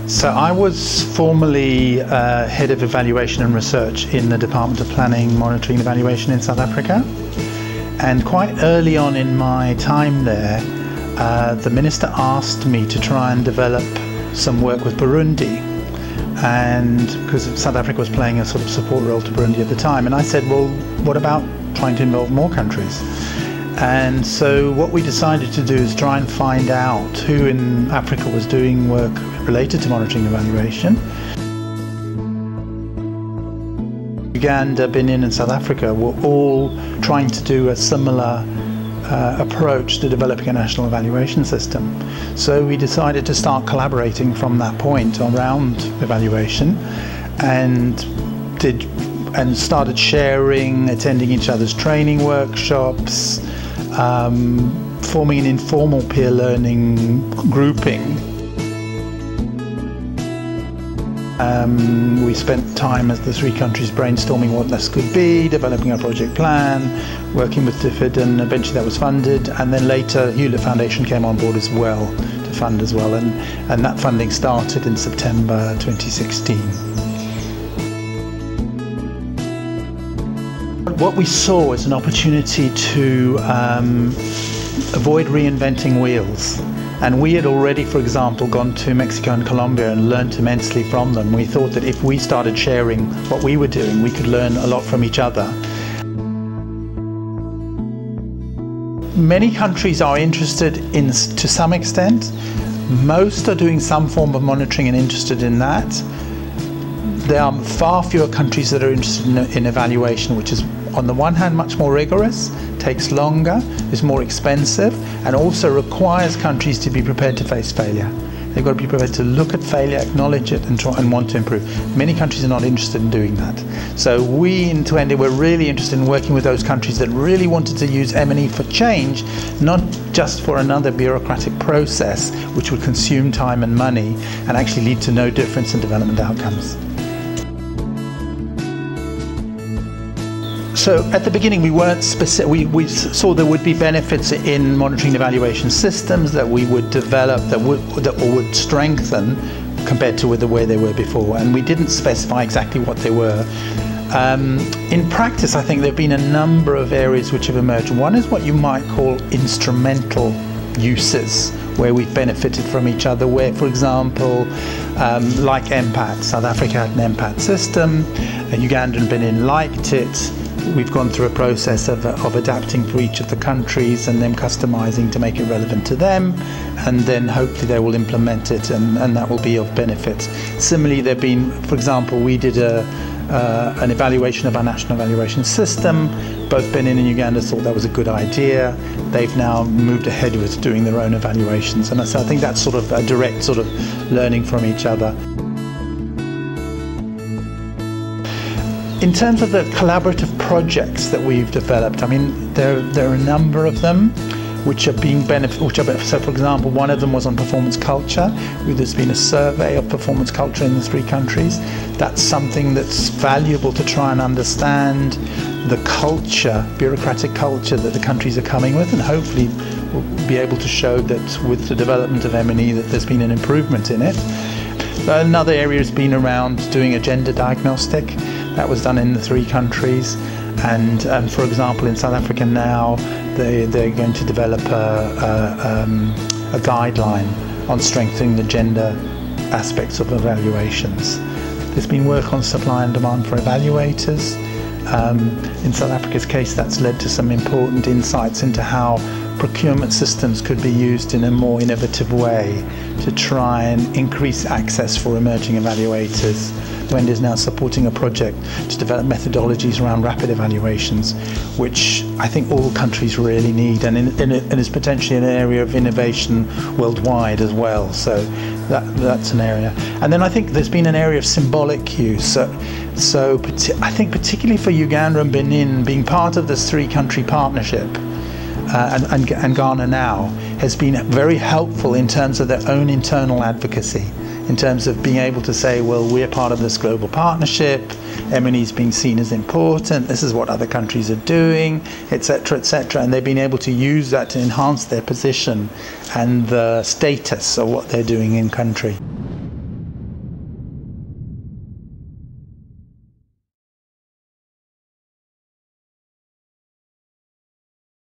So I was formerly head of evaluation and research in the Department of Planning, Monitoring and Evaluation in South Africa. And quite early on in my time there, the minister asked me to try and develop some work with Burundi, and because South Africa was playing a sort of support role to Burundi at the time. And I said, well, what about trying to involve more countries? And so what we decided to do is try and find out who in Africa was doing work related to monitoring and evaluation. Uganda, Benin and South Africa were all trying to do a similar approach to developing a national evaluation system. So we decided to start collaborating from that point around evaluation, and started sharing, attending each other's training workshops, forming an informal peer learning grouping. We spent time as the three countries brainstorming what this could be, developing a project plan, working with DFID, and eventually that was funded. And then later Hewlett Foundation came on board as well to fund as well, and that funding started in September 2016. What we saw was an opportunity to avoid reinventing wheels. And we had already, for example, gone to Mexico and Colombia and learned immensely from them. We thought that if we started sharing what we were doing, we could learn a lot from each other. Many countries are interested in, to some extent. Most are doing some form of monitoring and interested in that. There are far fewer countries that are interested in evaluation, which is on the one hand much more rigorous, takes longer, is more expensive, and also requires countries to be prepared to face failure. They've got to be prepared to look at failure, acknowledge it, and want to improve. Many countries are not interested in doing that. So we in Twende were really interested in working with those countries that really wanted to use M&E for change, not just for another bureaucratic process which would consume time and money and actually lead to no difference in development outcomes. So at the beginning we weren't specific. We saw there would be benefits in monitoring and evaluation systems that we would develop that would strengthen compared to the way they were before, and we didn't specify exactly what they were. In practice, I think there have been a number of areas which have emerged. One is what you might call instrumental uses, where we've benefited from each other, where, for example, like MPAT, South Africa had an MPAT system, Uganda and Benin liked it. We've gone through a process of adapting for each of the countries and then customizing to make it relevant to them, and then hopefully they will implement it, and that will be of benefit. Similarly, there have been, for example, we did an evaluation of our national evaluation system. Both Benin and Uganda thought that was a good idea. They've now moved ahead with doing their own evaluations, and so I think that's sort of a direct sort of learning from each other. In terms of the collaborative projects that we've developed, I mean, there are a number of them which are being so for example, one of them was on performance culture. There's been a survey of performance culture in the three countries. That's something that's valuable to try and understand the culture, bureaucratic culture that the countries are coming with, and hopefully we'll be able to show that with the development of M&E that there's been an improvement in it. Another area has been around doing a gender diagnostic. That was done in the three countries, and for example in South Africa now they're going to develop a guideline on strengthening the gender aspects of evaluations. There's been work on supply and demand for evaluators. In South Africa's case, that's led to some important insights into how procurement systems could be used in a more innovative way to try and increase access for emerging evaluators. Twende is now supporting a project to develop methodologies around rapid evaluations, which I think all countries really need, and is potentially an area of innovation worldwide as well. So that's an area. And then I think there's been an area of symbolic use. So I think particularly for Uganda and Benin, being part of this three-country partnership, and Ghana now, has been very helpful in terms of their own internal advocacy, in terms of being able to say, well, we're part of this global partnership, M&E is being seen as important, this is what other countries are doing, etc., etc., and they've been able to use that to enhance their position and the status of what they're doing in country.